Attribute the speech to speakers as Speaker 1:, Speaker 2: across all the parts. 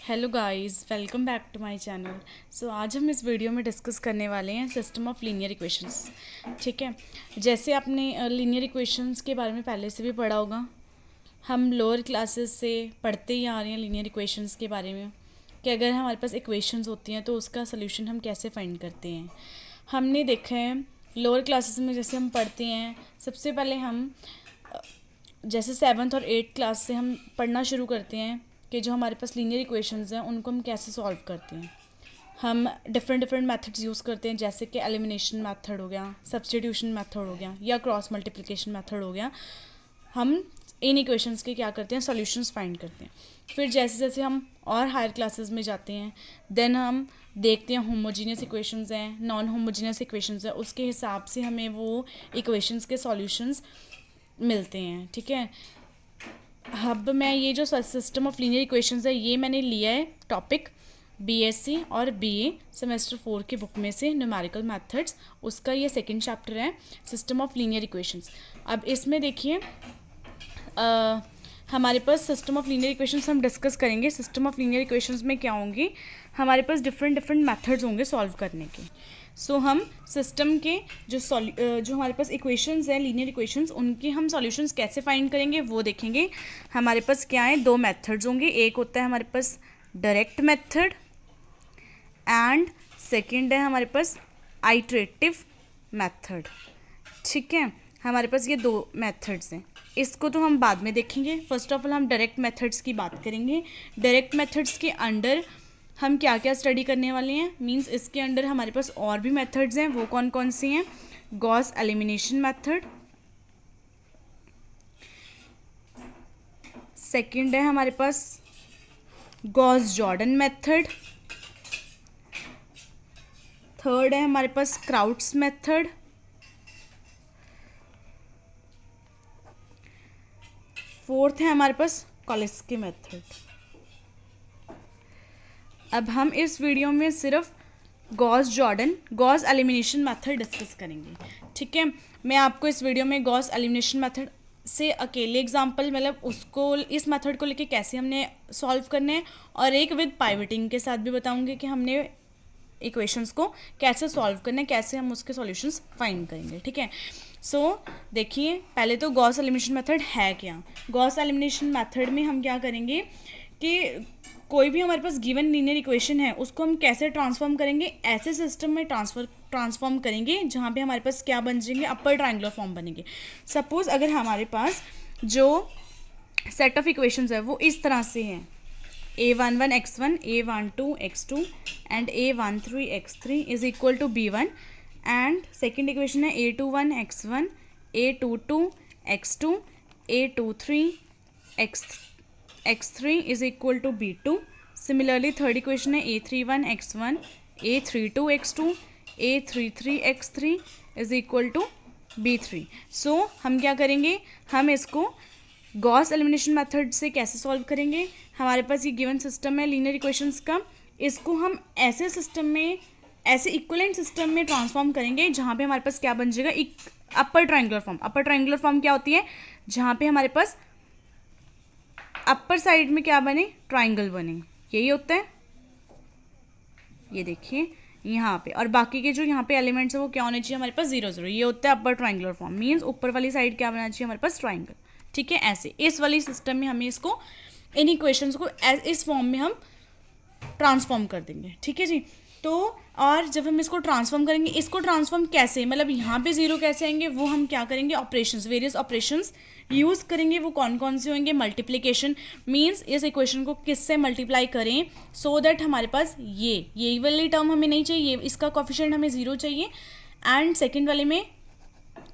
Speaker 1: Hello guys, welcome back to my channel. So आज हम इस वीडियो में डिस्कस करने वाले हैं सिस्टम ऑफ लीनियर इक्वेशंस। ठीक है, जैसे आपने लीनियर इक्वेशंस के बारे में पहले से भी पढ़ा होगा, हम लोअर क्लासेस से पढ़ते ही आ रहे हैं लीनियर इक्वेशंस के बारे में कि अगर हमारे पास इक्वेशंस होती हैं तो उसका सोल्यूशन हम कैसे फाइंड करते हैं। हमने देखा है लोअर क्लासेस में जैसे हम पढ़ते हैं, सबसे पहले हम जैसे 7th और 8th क्लास से हम पढ़ना शुरू करते हैं कि जो हमारे पास लीनियर इक्वेशंस हैं उनको हम कैसे सॉल्व करते हैं। हम डिफरेंट मेथड्स यूज़ करते हैं, जैसे कि एलिमिनेशन मेथड हो गया, सब्स्टिट्यूशन मेथड हो गया या क्रॉस मल्टीप्लिकेशन मेथड हो गया। हम इन इक्वेशंस के क्या करते हैं, सॉल्यूशंस फाइंड करते हैं। फिर जैसे जैसे हम और हायर क्लासेस में जाते हैं, देन हम देखते हैं होमोजीनियस इक्वेशंस हैं, नॉन होमोजीनियस इक्वेशंस हैं, उसके हिसाब से हमें वो इक्वेशंस के सॉल्यूशंस मिलते हैं। ठीक है, अब मैं ये जो सिस्टम ऑफ लीनियर इक्वेशंस है ये मैंने लिया है टॉपिक बीएससी और बीए सेमेस्टर 4 की बुक में से, न्यूमेरिकल मेथड्स, उसका ये सेकंड चैप्टर है, सिस्टम ऑफ लीनियर इक्वेशंस। अब इसमें देखिए हमारे पास सिस्टम ऑफ लीनियर इक्वेशंस हम डिस्कस करेंगे। सिस्टम ऑफ लीनियर इक्वेशंस में क्या होंगी, हमारे पास डिफरेंट मेथड्स होंगे सॉल्व करने के। सो हम सिस्टम के जो हमारे पास इक्वेशंस हैं, लीनियर इक्वेशंस, उनके हम सॉल्यूशंस कैसे फाइंड करेंगे वो देखेंगे। हमारे पास क्या है, दो मेथड्स होंगे। एक होता है हमारे पास डायरेक्ट मेथड एंड सेकंड है हमारे पास आइटरेटिव मेथड। ठीक है, हमारे पास ये दो मेथड्स हैं। इसको तो हम बाद में देखेंगे। फर्स्ट ऑफ ऑल हम डायरेक्ट मेथड्स की बात करेंगे। डायरेक्ट मेथड्स के अंडर हम क्या क्या स्टडी करने वाले हैं, मींस इसके अंडर हमारे पास और भी मेथड्स हैं। वो कौन कौन सी हैं, गॉस एलिमिनेशन मेथड, सेकंड है हमारे पास गॉस जॉर्डन मेथड, थर्ड है हमारे पास क्राउट्स मेथड, फोर्थ है हमारे पास कॉलेस्की मेथड। अब हम इस वीडियो में सिर्फ Gauss Jordan, Gauss elimination method discuss करेंगे। ठीक है, मैं आपको इस वीडियो में गॉस एलिमिनेशन मेथड से अकेले एग्जांपल, मतलब उसको, इस मेथड को लेके कैसे हमने सॉल्व करना है, और एक विद पाइवटिंग के साथ भी बताऊंगी कि हमने इक्वेशंस को कैसे सॉल्व करना है, कैसे हम उसके सॉल्यूशंस फाइंड करेंगे। ठीक है, सो देखिए पहले तो गॉस एलिमिनेशन मेथड है क्या। गॉस एलिमिनेशन मेथड में हम क्या करेंगे कि कोई भी हमारे पास गिवन लीनियर इक्वेशन है उसको हम कैसे ट्रांसफॉर्म करेंगे, ऐसे सिस्टम में ट्रांसफॉर्म करेंगे जहाँ पे हमारे पास क्या बन जाएंगे, अपर ट्रायंगुलर फॉर्म बनेंगे। सपोज अगर हमारे पास जो सेट ऑफ इक्वेशंस है वो इस तरह से है, a11 x1, a12 x2 and a13 x3 is equal to b1, and second equation है a21 x1, a22 x2, a23 x3 is equal to b2. Similarly third equation है a31 x1, a32 x2, a33 x3 is equal to b3. So हम क्या करेंगे, हम इसको Gauss elimination method से कैसे solve करेंगे। हमारे पास ये गिवन सिस्टम है लीनियर इक्वेशंस का, इसको हम ऐसे सिस्टम में, ऐसे इक्विवेलेंट सिस्टम में ट्रांसफॉर्म करेंगे जहाँ पे हमारे पास क्या बन जाएगा, एक अपर ट्रायंगुलर फॉर्म। अपर ट्रायंगुलर फॉर्म क्या होती है, जहाँ पे हमारे पास अपर साइड में क्या बने, ट्राइंगल बने, यही होता है। ये देखिए यहाँ पे, और बाकी के जो यहाँ पे एलिमेंट्स है वो क्या होने चाहिए हमारे पास, 0 0, ये होता है अपर ट्राइंगुलर फॉर्म। मींस ऊपर वाली साइड क्या बनना चाहिए हमारे पास, ट्राइंगल। ठीक है, ऐसे इस वाली सिस्टम में हमें इसको, इन इक्वेशंस को इस फॉर्म में हम ट्रांसफॉर्म कर देंगे। ठीक है जी, तो और जब हम इसको ट्रांसफॉर्म करेंगे, इसको ट्रांसफॉर्म कैसे, मतलब यहाँ पे 0 कैसे आएंगे, वो हम क्या करेंगे, ऑपरेशंस, वेरियस ऑपरेशंस यूज़ करेंगे। वो कौन कौन से होंगे, मल्टीप्लिकेशन, मींस इस इक्वेशन को किससे मल्टीप्लाई करें सो दैट हमारे पास ये वाली टर्म हमें नहीं चाहिए, इसका कोफिशिएंट हमें 0 चाहिए, एंड सेकेंड वाले में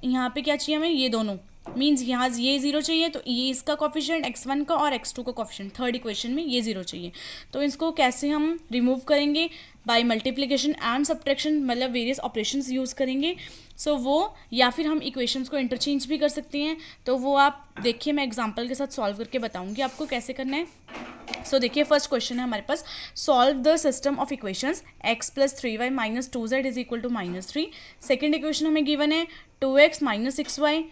Speaker 1: यहाँ पे क्या चाहिए हमें, ये दोनों, मीन्स यहाँ ये 0 चाहिए, तो ये इसका कोफिशिएंट x1 का और x2 का कोफिशिएंट थर्ड इक्वेशन में ये 0 चाहिए। तो इसको कैसे हम रिमूव करेंगे, बाय मल्टीप्लिकेशन एंड सब्ट्रैक्शन, मतलब वेरियस ऑपरेशंस यूज़ करेंगे। सो वो, या फिर हम इक्वेशंस को इंटरचेंज भी कर सकते हैं। तो वो आप देखिए, मैं एग्जाम्पल के साथ सॉल्व करके बताऊँगी आपको कैसे करना है। सो देखिए फर्स्ट क्वेश्चन है हमारे पास, solve the system of equations x + 3y - 2z is equal to -3। Second equation हमें गिवन है 2x - 6y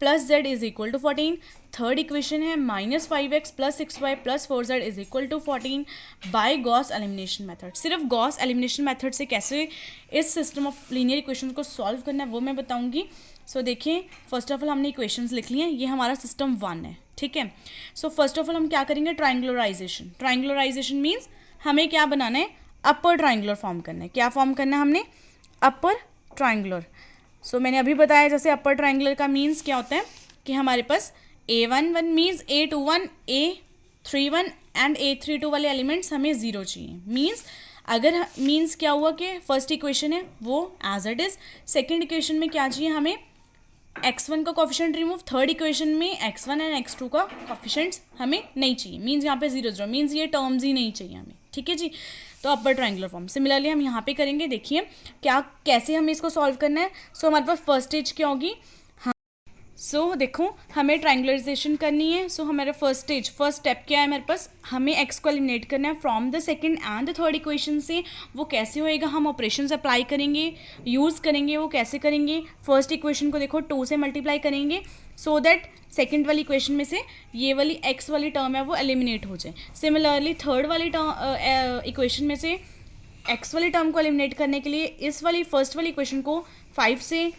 Speaker 1: plus Z is equal to 14। Third equation है -5x plus 6y plus 4z is equal to 14 by Gauss elimination method. सिर्फ Gauss elimination method से कैसे इस system of linear equation को solve करना है वो मैं बताऊंगी। सो देखिए, फर्स्ट ऑफ ऑल हमने इक्वेशंस लिख लिए हैं, ये हमारा सिस्टम 1 है, ठीक है। सो फर्स्ट ऑफ ऑल हम क्या करेंगे, ट्राइंगुलराइजेशन। ट्राइंगुलराइजेशन मीन्स हमें क्या बनाना है, अपर ट्राइंगुलर फॉर्म करना है। क्या फॉर्म करना है हमने, अपर ट्राइंगुलर। सो मैंने अभी बताया जैसे अपर ट्राइंगुलर का मीन्स क्या होता है कि हमारे पास A11 means A21, A31 and A32 वाले एलिमेंट्स हमें 0 चाहिए। मीन्स अगर मीन्स क्या हुआ कि फर्स्ट इक्वेशन है वो as it is, second equation में क्या चाहिए हमें, x1 का कोफिशिएंट रिमूव, थर्ड इक्वेशन में x1 एंड x2 का कोफिशिएंट्स हमें नहीं चाहिए। मीन्स यहाँ पे 0 0 मीन्स ये टर्म्स ही नहीं चाहिए हमें, ठीक है जी। तो अपर ट्राइंगुलर फॉर्म सिमिलरली हम यहाँ पे करेंगे। देखिए क्या कैसे हमें इसको सॉल्व करना है। सो हमारे पास फर्स्ट स्टेज क्या होगी, सो देखो हमें ट्राइंगुलराइजेशन करनी है। सो हमारा फर्स्ट स्टेप क्या है, मेरे पास हमें x को एलिमिनेट करना है from the second and the third equation से। वो कैसे होएगा, हम ऑपरेशंस अप्लाई करेंगे, यूज़ करेंगे। वो कैसे करेंगे, फर्स्ट इक्वेशन को देखो 2 से मल्टीप्लाई करेंगे सो दैट सेकेंड वाली इक्वेशन में से ये वाली x वाली टर्म है वो एलिमिनेट हो जाए। सिमिलरली थर्ड वाली इक्वेशन में से x वाली टर्म को एलिमिनेट करने के लिए इस वाली फर्स्ट वाली इक्वेशन को 5 से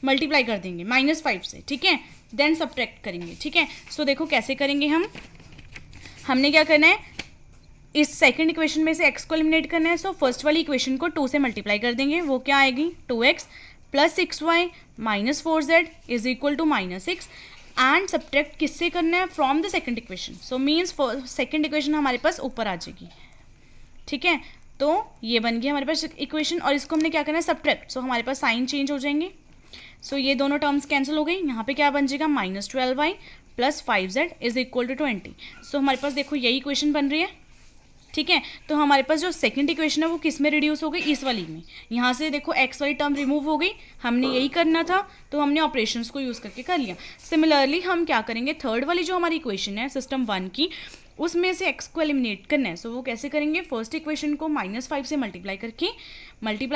Speaker 1: मल्टीप्लाई कर देंगे, -5 से, ठीक है। देन सब्ट्रैक्ट करेंगे, ठीक है। सो देखो कैसे करेंगे हमने क्या करना है, इस सेकंड इक्वेशन में से x को एलिमिनेट करना है। सो फर्स्ट वाली इक्वेशन को 2 से मल्टीप्लाई कर देंगे, वो क्या आएगी, 2x plus 6y minus 4z is equal to -6 and subtract किससे करना है, from the second equation. So means second equation हमारे पास ऊपर आ जाएगी, ठीक है। तो ये बन गया हमारे पास इक्वेशन और इसको हमने क्या करना है, सब्ट्रैक्ट। सो हमारे पास साइन चेंज हो जाएंगे। सो ये दोनों टर्म्स कैंसिल हो गई, यहाँ पे क्या बन जाएगा, -12y plus 5z is equal to 20। So हमारे पास देखो यही इक्वेशन बन रही है, ठीक है। तो हमारे पास जो सेकंड इक्वेशन है वो किस में रिड्यूस हो गई, इस वाली में। यहाँ से देखो x वाली टर्म रिमूव हो गई, हमने यही करना था तो हमने ऑपरेशंस को यूज़ करके कर लिया। सिमिलरली हम क्या करेंगे, थर्ड वाली जो हमारी इक्वेशन है सिस्टम 1 की, उसमें से x को एलिमिनेट करना है। सो वो कैसे करेंगे, फर्स्ट इक्वेशन को -5 से मल्टीप्लाई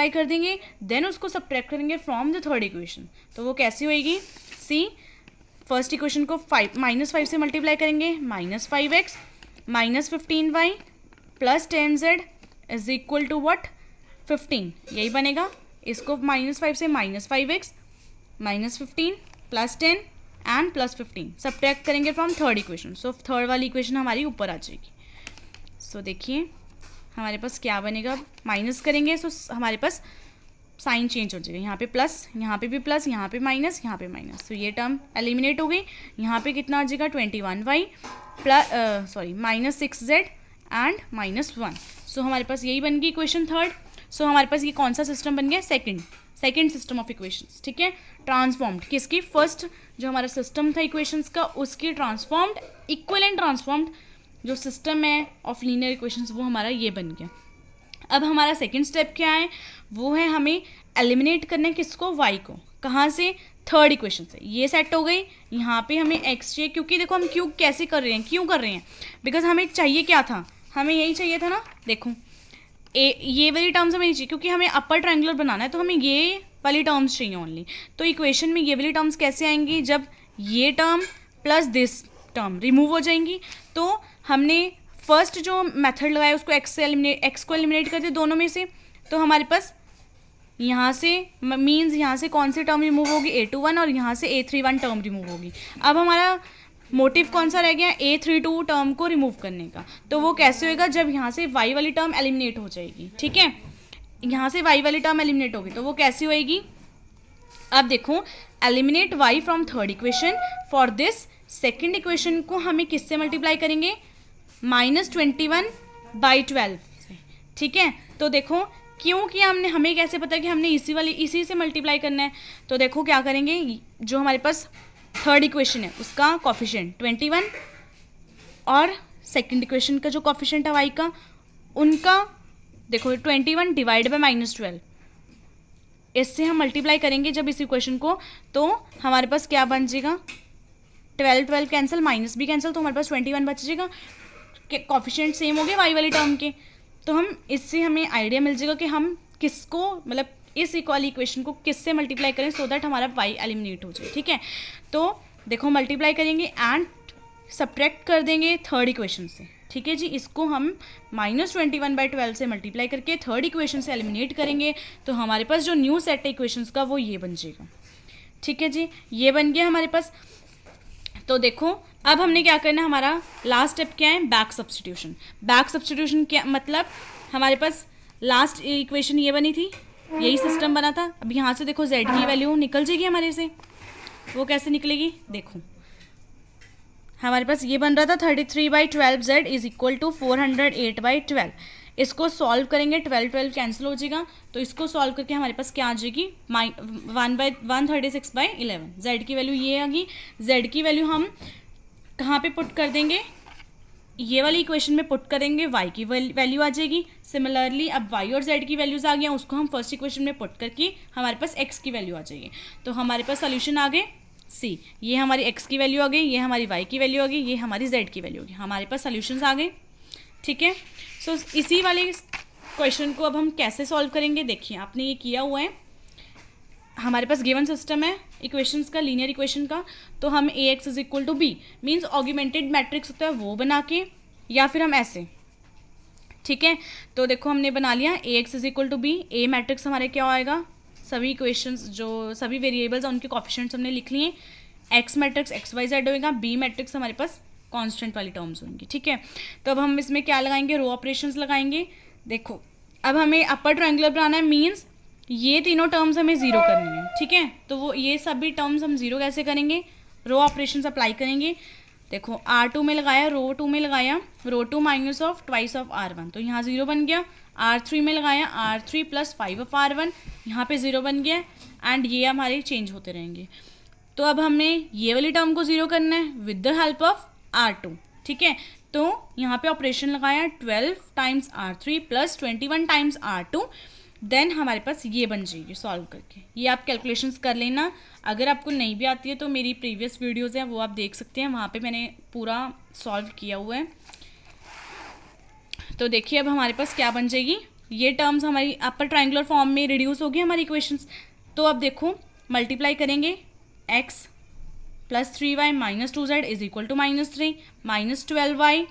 Speaker 1: कर देंगे, देन उसको सब्ट्रैक्ट करेंगे फ्रॉम द थर्ड इक्वेशन। तो वो कैसी होएगी, सी फर्स्ट इक्वेशन को -5 से मल्टीप्लाई करेंगे, -5x -15y plus 10z is equal to what, 15, यही बनेगा। इसको -5 से -5x -15 plus 10 and plus 15 subtract करेंगे from third equation. So third वाली इक्वेशन हमारी ऊपर आ जाएगी। सो देखिए हमारे पास क्या बनेगा, माइनस करेंगे सो हमारे पास साइन चेंज हो जाएगा, यहाँ पे प्लस, यहाँ पे भी प्लस, यहाँ पे माइनस, यहाँ पे माइनस। तो ये टर्म एलिमिनेट हो गई। यहाँ पे कितना आ जाएगा, 21y प्लस -6z एंड -1। सो हमारे पास यही बन गई इक्वेशन थर्ड। सो हमारे पास ये कौन सा सिस्टम बन गया, सेकंड सिस्टम ऑफ इक्वेशंस, ठीक है। ट्रांसफॉर्म्ड किसकी, फर्स्ट जो हमारा सिस्टम था इक्वेशंस का उसकी ट्रांसफॉर्म्ड, इक्विवेलेंट ट्रांसफॉर्म्ड जो सिस्टम है ऑफ लीनियर इक्वेशंस वो हमारा ये बन गया। अब हमारा सेकंड स्टेप क्या है, वो है हमें एलिमिनेट करना है किसको, y को। कहाँ से, थर्ड इक्वेशन से। ये सेट हो गई। यहाँ पे हमें x चाहिए, क्योंकि देखो हम क्यों कैसे कर रहे हैं, क्यों कर रहे हैं, बिकॉज हमें चाहिए क्या था, हमें यही चाहिए था ना। देखो ये वाली टर्म्स हमें नहीं चाहिए, क्योंकि हमें अपर ट्रायंगुलर बनाना है तो हमें ये वाली टर्म्स चाहिए ओनली। तो इक्वेशन में ये वाली टर्म्स कैसे आएंगी, जब ये term plus this term remove हो जाएंगी। तो हमने फर्स्ट जो मेथड लगाया उसको एक्स को एलिमिनेट कर दिया दोनों में से। तो हमारे पास यहाँ से मीन्स यहाँ से कौन सी टर्म रिमूव होगी, A21, और यहाँ से A31 टर्म रिमूव होगी। अब हमारा मोटिव कौन सा रह गया, A32 टर्म को रिमूव करने का। तो वो कैसे होएगा, जब यहाँ से y वाली टर्म एलिमिनेट हो जाएगी, ठीक है। यहाँ से y वाली टर्म एलिमिनेट होगी तो वो कैसी होएगी, अब देखो eliminate y from third equation. For this second equation को हमें किससे मल्टीप्लाई करेंगे, -21/12 से, ठीक है। तो देखो क्योंकि हमें कैसे पता है कि हमने इसी से मल्टीप्लाई करना है। तो देखो क्या करेंगे, जो हमारे पास थर्ड इक्वेशन है उसका कॉफिशिएंट 21 और सेकंड इक्वेशन का जो कॉफिशिएंट है y का, उनका देखो 21 डिवाइड बाय -12, इससे हम मल्टीप्लाई करेंगे जब इस इक्वेशन को। तो हमारे पास क्या बन जाएगा, 12 कैंसिल, माइनस भी कैंसिल, तो हमारे पास 21 बच जाएगा। कॉफिशिएंट सेम हो गए y वाली टर्म के। तो हम इससे हमें आइडिया मिल जाएगा कि हम किसको, मतलब इस वाली इक्वेशन को किससे मल्टीप्लाई करें सो दैट हमारा y एलिमिनेट हो जाए, ठीक है। तो देखो मल्टीप्लाई करेंगे एंड सब्ट्रैक्ट कर देंगे थर्ड इक्वेशन से, ठीक है जी। इसको हम -21/12 से मल्टीप्लाई करके थर्ड इक्वेशन से एलिमिनेट करेंगे, तो हमारे पास जो न्यू सेट है इक्वेशंस का वो ये बन जाएगा, ठीक है जी। ये बन गया हमारे पास। तो देखो अब हमने क्या करना है, हमारा लास्ट स्टेप क्या है, बैक सब्स्टिट्यूशन। बैक सब्स्टिट्यूशन क्या मतलब, हमारे पास लास्ट इक्वेशन ये बनी थी, यही सिस्टम बना था। अब यहाँ से देखो z की वैल्यू निकल जाएगी हमारे से। वो कैसे निकलेगी, देखो हमारे पास ये बन रहा था 33/12z इज इक्वल टू 408/12। इसको सॉल्व करेंगे, 12 कैंसिल हो जाएगा, तो इसको सॉल्व करके हमारे पास क्या आ जाएगी 1/136/11। z की वैल्यू ये आ गई। z की वैल्यू हम कहाँ पे पुट कर देंगे, ये वाली इक्वेशन में पुट करेंगे, y की वैल्यू आ जाएगी। सिमिलरली अब y और z की वैल्यूज आ गई, उसको हम फर्स्ट इक्वेशन में पुट करके हमारे पास x की वैल्यू आ जाएगी। तो हमारे पास सोल्यूशन आ गए सी, ये हमारी x की वैल्यू आ गई, ये हमारी y की वैल्यू आ गई, ये हमारी z की वैल्यू आ गई, हमारे पास सोल्यूशंस आ गए, ठीक है। सो इसी वाले क्वेश्चन को अब हम कैसे सॉल्व करेंगे, देखिए आपने ये किया हुआ है, हमारे पास गिवन सिस्टम है इक्वेशंस का, लीनियर इक्वेशन का। तो हम ax is equal to b means augmented matrix होता है वो बना के, या फिर हम ऐसे, ठीक है। तो देखो हमने बना लिया ax is equal to b, A matrix हमारे क्या आएगा, सभी इक्वेशंस जो सभी वेरिएबल्स उनके कोफिशिएंट्स हमने लिख लिए। X matrix x y z होएगा, बी मैट्रिक्स हमारे पास कांस्टेंट वाली टर्म्स होंगी, ठीक है। तो अब हम इसमें क्या लगाएंगे, रो ऑपरेशंस लगाएंगे। देखो अब हमें अपर ट्रायंगुलर बनाना है, मीन्स ये तीनों टर्म्स हमें जीरो करनी है, ठीक है। तो वो ये सभी टर्म्स हम जीरो कैसे करेंगे, रो ऑपरेशंस अप्लाई करेंगे। देखो R2 में लगाया, रो 2 में लगाया, रो 2 minus of twice of R1, तो यहाँ जीरो बन गया। R3 में लगाया, R3 प्लस 5 ऑफ R1, यहाँ पे जीरो बन गया, एंड ये हमारे चेंज होते रहेंगे। तो अब हमें ये वाली टर्म को जीरो करना है with the help of R2, ठीक है। तो यहाँ पे ऑपरेशन लगाया 12 times R3 plus 21 times R2, then हमारे पास ये बन जाएगी सॉल्व करके। ये आप कैलकुलेशंस कर लेना, अगर आपको नहीं भी आती है तो मेरी प्रीवियस वीडियोज़ हैं वो आप देख सकते हैं, वहाँ पे मैंने पूरा सॉल्व किया हुआ है। तो देखिए अब हमारे पास क्या बन जाएगी, ये टर्म्स हमारी अपर ट्रायंगुलर फॉर्म में रिड्यूस होगी हमारी इक्वेशंस। तो अब देखो मल्टीप्लाई करेंगे, x plus 3y minus 2z is equal to -3 minus 12y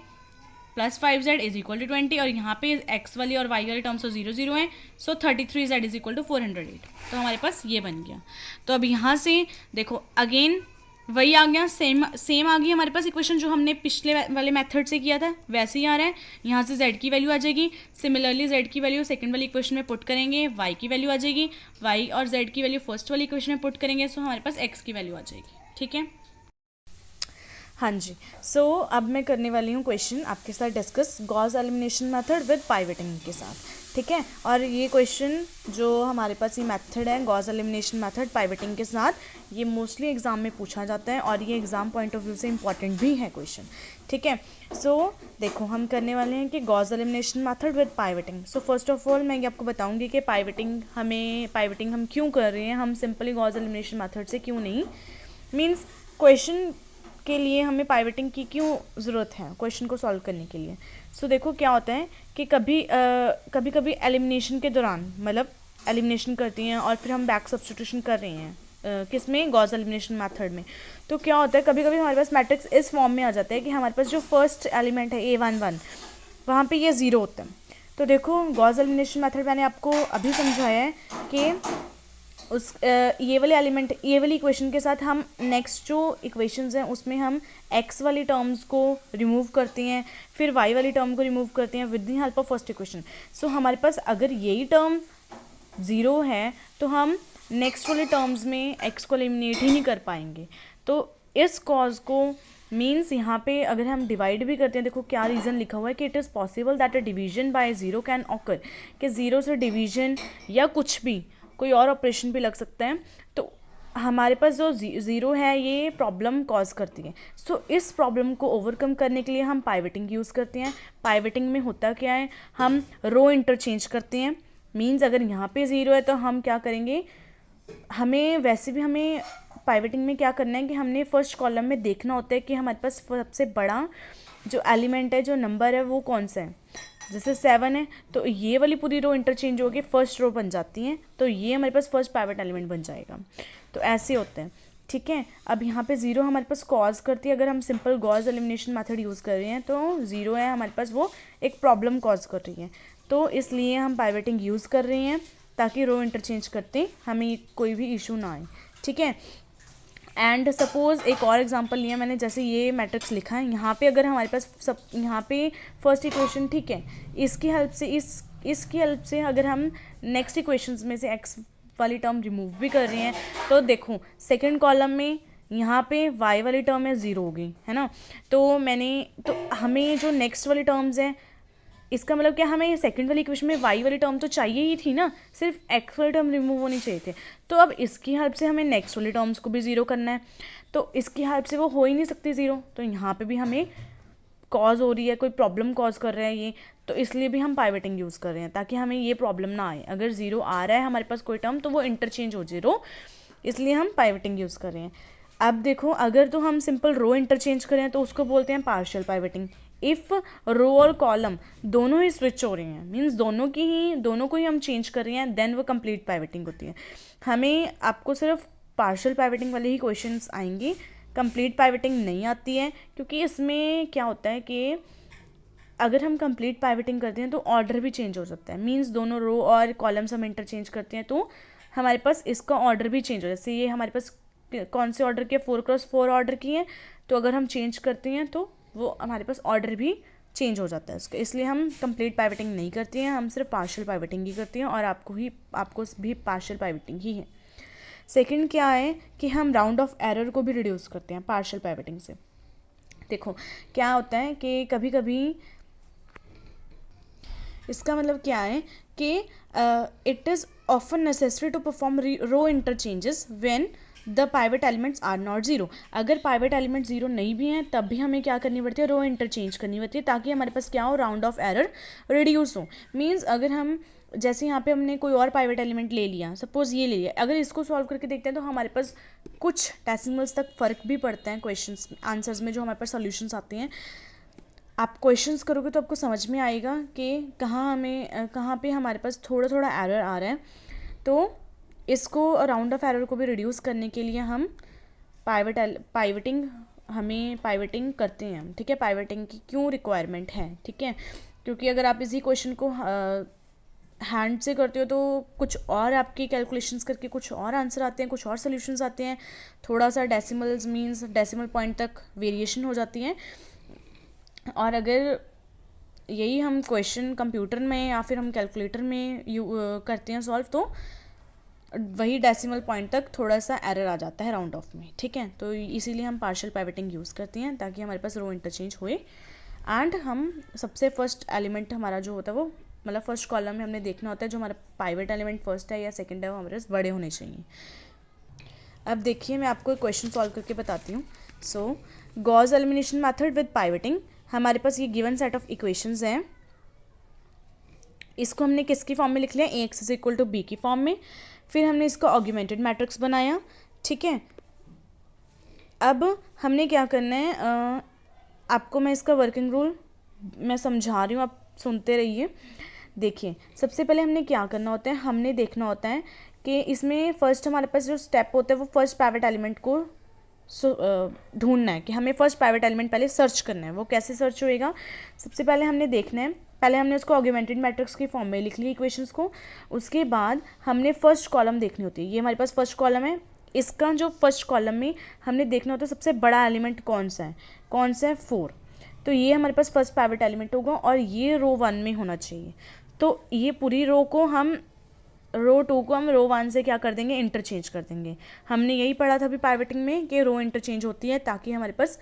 Speaker 1: plus 5z is equal to 20, और यहाँ पे x वाली और y वाली टर्म्स तो 0 0 हैं, सो 33z इज इक्वल टू 408। तो हमारे पास ये बन गया। तो अब यहाँ से देखो अगेन वही आ गया, सेम आ गई हमारे पास इक्वेशन जो हमने पिछले वाले मेथड से किया था, वैसे ही आ रहा है। यहाँ से z की वैल्यू आ जाएगी, सिमिलरली z की वैल्यू सेकंड वाली इक्वेशन में पुट करेंगे, y की वैल्यू आ जाएगी, y और z की वैल्यू फर्स्ट वाली इक्वेशन में पुट करेंगे, सो हमारे पास x की वैल्यू आ जाएगी, ठीक है। हाँ जी, सो अब मैं करने वाली हूँ क्वेश्चन आपके साथ discuss Gauss elimination method with pivoting के साथ, ठीक है। और ये क्वेश्चन जो हमारे पास ये मेथड है गॉस एलिमिनेशन मेथड पाइवटिंग के साथ, ये मोस्टली एग्जाम में पूछा जाता है और ये एग्जाम पॉइंट ऑफ व्यू से इंपॉर्टेंट भी है क्वेश्चन, ठीक है। सो देखो हम करने वाले हैं कि Gauss elimination method with pivoting. So first of all मैं ये आपको बताऊंगी कि पाइवटिंग हम क्यों कर रहे हैं, हम सिंपली गॉस एलिमिनेशन मेथड से क्यों नहीं, मीन्स क्वेश्चन के लिए हमें पाइवटिंग की क्यों ज़रूरत है क्वेश्चन को सॉल्व करने के लिए। सो देखो क्या होता है कि कभी एलिमिनेशन के दौरान, मतलब एलिमिनेशन करती हैं और फिर हम बैक सब्स्टिट्यूशन कर रहे हैं किस में, गॉस एलिमिनेशन मेथड में। तो क्या होता है कभी कभी हमारे पास मैट्रिक्स इस फॉर्म में आ जाता है कि हमारे पास जो फर्स्ट एलिमेंट है A11 वहाँ पे ये ज़ीरो होता है। तो देखो गॉस एलिमिनेशन मेथड मैंने आपको अभी समझाया है कि ये वाली इक्वेशन के साथ हम नेक्स्ट जो इक्वेशंस हैं उसमें हम x वाली टर्म्स को रिमूव करते हैं, फिर y वाली टर्म को रिमूव करते हैं with the help of first equation. So हमारे पास अगर यही टर्म ज़ीरो है तो हम नेक्स्ट वाले टर्म्स में x को एलिमिनेट ही नहीं कर पाएंगे। तो इस कॉज को मीन्स यहाँ पे अगर हम डिवाइड भी करते हैं, देखो क्या रीज़न लिखा हुआ है कि it is possible that a division by zero can occur, कि ज़ीरो से डिवीजन या कुछ भी कोई और ऑपरेशन भी लग सकता है। तो हमारे पास जो ज़ीरो है ये प्रॉब्लम कॉज करती है। सो इस प्रॉब्लम को ओवरकम करने के लिए हम पाइवटिंग यूज़ करते हैं। पाइवटिंग में होता क्या है, हम रो इंटरचेंज करते हैं। मीन्स अगर यहाँ पे ज़ीरो है तो हम क्या करेंगे, हमें पाइवटिंग में क्या करना है कि हमने फर्स्ट कॉलम में देखना होता है कि हमारे पास सबसे बड़ा जो एलिमेंट है, जो नंबर है वो कौन सा है, जैसे 7 है तो ये वाली पूरी रो इंटरचेंज होगी, फर्स्ट रो बन जाती है, तो ये हमारे पास फर्स्ट पाइवट एलिमेंट बन जाएगा। तो ऐसे होते हैं, ठीक है। अब यहाँ पे 0 हमारे पास कॉज करती है, अगर हम simple Gauss elimination method use कर रहे हैं तो 0 है हमारे पास, वो एक प्रॉब्लम कॉज कर रही है, तो इसलिए हम पाइवटिंग यूज़ कर रहे हैं ताकि रो इंटरचेंज करते हमें कोई भी इशू ना आए, ठीक है। एंड सपोज़ एक और एग्जांपल लिया मैंने, जैसे ये मैट्रिक्स लिखा है, यहाँ पे अगर हमारे पास सब, यहाँ पे फर्स्ट इक्वेशन, ठीक है, इसकी हेल्प से इसकी हेल्प से अगर हम नेक्स्ट इक्वेशंस में से एक्स वाली टर्म रिमूव भी कर रहे हैं, तो देखो सेकंड कॉलम में यहाँ पे y वाली टर्म है 0 हो गई, है ना। तो हमें जो नेक्स्ट वाली टर्म्स हैं, इसका मतलब क्या, हमें सेकंड वाली इक्वेशन में y वाली टर्म तो चाहिए ही थी ना, सिर्फ x वाली टर्म रिमूव होनी चाहिए थे। तो अब इसकी हेल्प से हमें नेक्स्ट वाली टर्म्स को भी 0 करना है, तो इसकी हेल्प से वो हो ही नहीं सकती 0, तो यहाँ पे भी हमें कॉज हो रही है, कोई प्रॉब्लम कॉज कर रहा है ये, तो इसलिए भी हम पाइवटिंग यूज़ कर रहे हैं ताकि हमें ये प्रॉब्लम ना आए। अगर 0 आ रहा है हमारे पास कोई टर्म तो वो इंटरचेंज हो 0, इसलिए हम पाइवटिंग यूज़ कर रहे हैं। अब देखो, अगर तो हम सिंपल रो इंटरचेंज करें तो उसको बोलते हैं पार्शियल पाइवटिंग। इफ़ रो और कॉलम दोनों ही स्विच हो रहे हैं, मीन्स दोनों को ही हम चेंज कर रहे हैं, देन वो कंप्लीट पाइवटिंग होती है। हमें आपको सिर्फ पार्शियल पाइवटिंग वाले ही क्वेश्चंस आएंगे, कंप्लीट पाइवटिंग नहीं आती है, क्योंकि इसमें क्या होता है कि अगर हम कंप्लीट पाइवटिंग करते हैं तो ऑर्डर भी चेंज हो सकता है, मीन्स दोनों रो और कॉलम्स हम इंटरचेंज करते हैं तो हमारे पास इसका ऑर्डर भी चेंज हो, जैसे ये हमारे पास कौन से ऑर्डर के 4x4 ऑर्डर की है, तो अगर हम चेंज करते हैं तो वो हमारे पास ऑर्डर भी चेंज हो जाता है उसका, इसलिए हम कंप्लीट पाइवटिंग नहीं करते हैं, हम सिर्फ पार्शियल पाइवटिंग ही करते हैं, और आपको भी पार्शियल पाइवटिंग ही है। सेकंड क्या है कि हम राउंड ऑफ एरर को भी रिड्यूस करते हैं पार्शियल पाइवटिंग से। देखो क्या होता है कि कभी कभी, इसका मतलब क्या है कि it is often necessary to perform row interchanges when the pivot elements are not 0। अगर पाइवट एलिमेंट 0 नहीं भी हैं तब भी हमें क्या करनी पड़ती है, रो इंटरचेंज करनी पड़ती है, ताकि हमारे पास क्या हो, राउंड ऑफ एरर रिड्यूस हो। मीन्स अगर हम, जैसे यहाँ पे हमने कोई और पाइवट एलिमेंट ले लिया, सपोज ये ले लिया, अगर इसको सॉल्व करके देखते हैं तो हमारे पास कुछ डेसिमल्स तक फ़र्क भी पड़ता है क्वेश्चंस आंसर्स में, जो हमारे पास सॉल्यूशंस आते हैं। आप क्वेश्चंस करोगे तो आपको समझ में आएगा कि कहाँ पे हमारे पास थोड़ा थोड़ा एरर आ रहा है, तो इसको राउंड ऑफ एरर को भी रिड्यूस करने के लिए हम पाइवटिंग करते हैं, ठीक है। पाइवटिंग की क्यों रिक्वायरमेंट है, ठीक है, क्योंकि अगर आप इसी क्वेश्चन को हैंड से करते हो तो कुछ और आपकी कैलकुलेशंस करके कुछ और आंसर आते हैं, कुछ और सोल्यूशंस आते हैं, थोड़ा सा डेसिमल्स मीन्स डेसिमल पॉइंट तक वेरिएशन हो जाती है, और अगर यही हम क्वेश्चन कंप्यूटर में या फिर हम कैलकुलेटर में करते हैं सॉल्व, तो वही डेसिमल पॉइंट तक थोड़ा सा एरर आ जाता है राउंड ऑफ में, ठीक है। तो इसीलिए हम पार्शियल पाइवटिंग यूज़ करते हैं ताकि हमारे पास रो इंटरचेंज होए, एंड हम सबसे फर्स्ट एलिमेंट हमारा जो होता है वो, मतलब फर्स्ट कॉलम में हमने देखना होता है जो हमारा पाइवट एलिमेंट फर्स्ट है या सेकंड है, वो हमारे पास बड़े होने चाहिए। अब देखिए मैं आपको एक क्वेश्चन सॉल्व करके बताती हूँ। सो गॉस एलिमिनेशन मेथड विद पाइवटिंग, हमारे पास ये गिवन सेट ऑफ इक्वेशंस हैं, इसको हमने किसकी फॉर्म में लिख लिया, Ax = b की फॉर्म में, फिर हमने इसको ऑग्यूमेंटेड मैट्रिक्स बनाया, ठीक है। अब हमने क्या करना है, आपको मैं इसका वर्किंग रूल मैं समझा रही हूँ, आप सुनते रहिए। देखिए सबसे पहले हमने क्या करना होता है, हमने देखना होता है कि इसमें फर्स्ट हमारे पास जो स्टेप होता है वो फर्स्ट पाइवट एलिमेंट को ढूंढना है, कि हमें फर्स्ट पाइवट एलिमेंट पहले सर्च करना है। वो कैसे सर्च होएगा, सबसे पहले हमने देखना है, पहले हमने उसको ऑग्यूमेंटेड मैट्रिक्स की फॉर्म में लिख ली इक्वेशंस को, उसके बाद हमने फर्स्ट कॉलम देखनी होती है। ये हमारे पास फर्स्ट कॉलम है, इसका जो फर्स्ट कॉलम में हमने देखना होता है सबसे बड़ा एलिमेंट कौन सा है, 4, तो ये हमारे पास फर्स्ट पाइवट एलिमेंट होगा और ये रो 1 में होना चाहिए। तो ये पूरी रो 2 को हम रो 1 से क्या कर देंगे, इंटरचेंज कर देंगे। हमने यही पढ़ा था अभी पाइवटिंग में कि रो इंटरचेंज होती है ताकि हमारे पास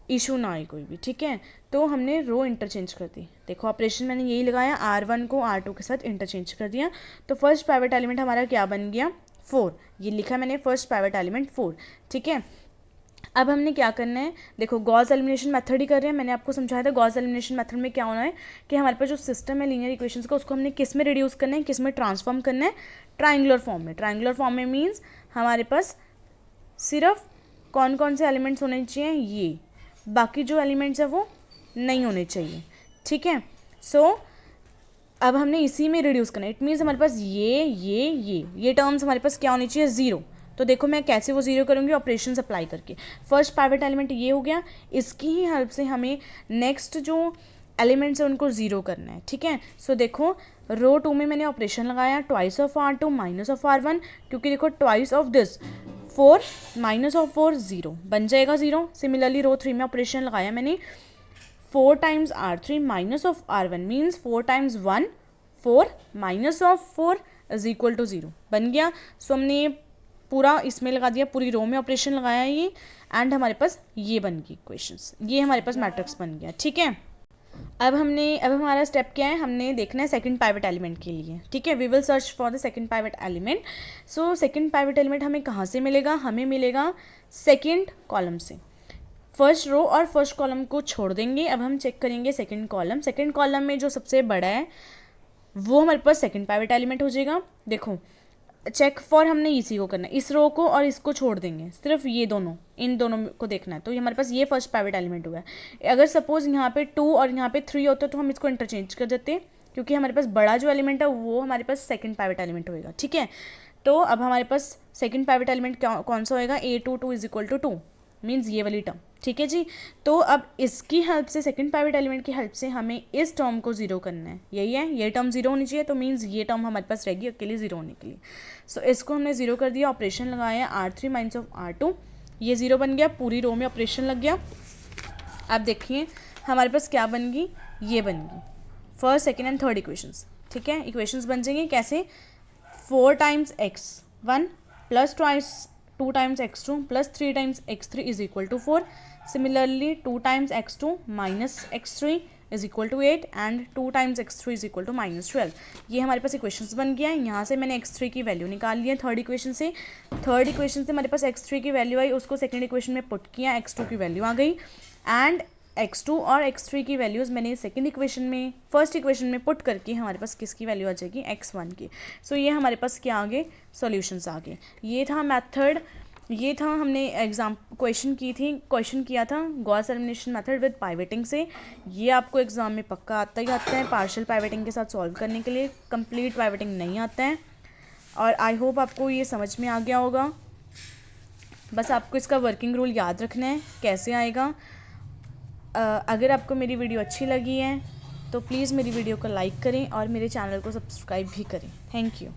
Speaker 1: इशू ना आए कोई भी, ठीक है। तो हमने रो इंटरचेंज कर दी, देखो ऑपरेशन मैंने यही लगाया, R1 को R2 के साथ इंटरचेंज कर दिया, तो फर्स्ट पाइवट एलिमेंट हमारा क्या बन गया, 4, ये लिखा मैंने फर्स्ट पाइवट एलिमेंट 4, ठीक है। अब हमने क्या करना है, देखो गॉस एलिमिनेशन मेथड ही कर रहे हैं, मैंने आपको समझाया था गॉस एलिमिनेशन मेथड में क्या होना है कि हमारे पास जो सिस्टम है लीनियर इक्वेशंस का, उसको हमने किस में रिड्यूस करना है, किस में ट्रांसफॉर्म करना है, ट्राइंगुलर फॉर्म में। ट्राइंगुलर फॉर्म में मीन्स हमारे पास सिर्फ कौन कौन से एलिमेंट्स होने चाहिए, ये, बाकी जो एलिमेंट्स है वो नहीं होने चाहिए, ठीक है। सो अब हमने इसी में रिड्यूस करना है। इट मीन्स हमारे पास ये टर्म्स हमारे पास क्या होनी चाहिए, ज़ीरो। तो देखो मैं कैसे वो ज़ीरो करूँगी, ऑपरेशन अप्लाई करके। फर्स्ट पाइवेट एलिमेंट ये हो गया, इसकी ही हेल्प से हमें नेक्स्ट जो एलिमेंट्स है उनको ज़ीरो करना है, ठीक है। सो देखो रो 2 में मैंने ऑपरेशन लगाया, twice of R2 minus of R1, क्योंकि देखो twice of this 4 minus of 4 0 बन जाएगा 0। सिमिलरली रो 3 में ऑपरेशन लगाया मैंने, 4 times R3 minus of R1 means 4 times 1 4 minus of 4 is equal to 0 बन गया। सो हमने पूरा इसमें लगा दिया, पूरी रो में ऑपरेशन लगाया ये, एंड हमारे पास ये बन गई इक्वेशंस, ये हमारे पास मैट्रिक्स बन गया, ठीक है। अब हमारा स्टेप क्या है, हमने देखना है सेकंड पाइवेट एलिमेंट के लिए, ठीक है। We will search for the second pivot element. So second pivot element हमें कहाँ से मिलेगा, हमें मिलेगा सेकंड कॉलम से। फर्स्ट रो और फर्स्ट कॉलम को छोड़ देंगे, अब हम चेक करेंगे सेकंड कॉलम। सेकंड कॉलम में जो सबसे बड़ा है वो हमारे पास सेकंड पाइवेट एलिमेंट हो जाएगा। देखो चेक फॉर हमने इसी को करना है, इस रो को और इसको छोड़ देंगे, सिर्फ ये दोनों, इन दोनों को देखना है। तो ये हमारे पास ये फर्स्ट प्राइवेट एलिमेंट हुआ है। अगर सपोज यहाँ पे 2 और यहाँ पे 3 होता तो हम इसको इंटरचेंज कर देते, क्योंकि हमारे पास बड़ा जो एलिमेंट है वो हमारे पास सेकंड प्राइवेट एलिमेंट होएगा, ठीक है। तो अब हमारे पास सेकंड प्राइवेट एलिमेंट कौन सा होएगा, A22 is equal to 2 means ये वाली टर्म, ठीक है जी। तो अब इसकी हेल्प से, सेकंड प्राइवेट एलिमेंट की हेल्प से हमें इस टर्म को जीरो करना है, यही है, ये टर्म जीरो होनी चाहिए। तो मीन्स ये टर्म हमारे पास रहेगी अकेले जीरो होने के लिए। सो इसको हमने जीरो कर दिया, ऑपरेशन लगाया R3 माइनस ऑफ R2, ये जीरो बन गया, पूरी रो में ऑपरेशन लग गया। अब देखिए हमारे पास क्या बन गई, ये बन गई first second and third equations, ठीक है। इक्वेशंस बन जाएंगे कैसे, 4 times x1 plus twice 2 times x2 plus 3 times x3 is equal to 4। Similarly 2 times x2 minus x3 is equal to 8 and 2 times x3 is equal to minus 12। ये हमारे पास equations बन गया है। यहाँ से मैंने x3 की वैल्यू निकाल ली है थर्ड इक्वेशन से। थर्ड इक्वेशन से हमारे पास x3 की वैल्यू आई, उसको सेकेंड इक्वेशन में पुट किया, x2 की वैल्यू आ गई, एंड x2 और x3 की वैल्यूज़ मैंने सेकंड इक्वेशन में फर्स्ट इक्वेशन में पुट करके हमारे पास किसकी वैल्यू आ जाएगी, x1 की। सो ये हमारे पास क्या आ गए, सॉल्यूशंस आ गए। ये था मेथड, ये था हमने क्वेश्चन किया था गॉस एलिमिनेशन मेथड विद पाइवेटिंग से। ये आपको एग्जाम में पक्का आता ही आता है, पार्शियल पाइवेटिंग के साथ सॉल्व करने के लिए, कंप्लीट पाइवेटिंग नहीं आता है। और आई होप आपको ये समझ में आ गया होगा। बस आपको इसका वर्किंग रूल याद रखना है कैसे आएगा। अगर आपको मेरी वीडियो अच्छी लगी है तो प्लीज़ मेरी वीडियो को लाइक करें और मेरे चैनल को सब्सक्राइब भी करें। Thank you.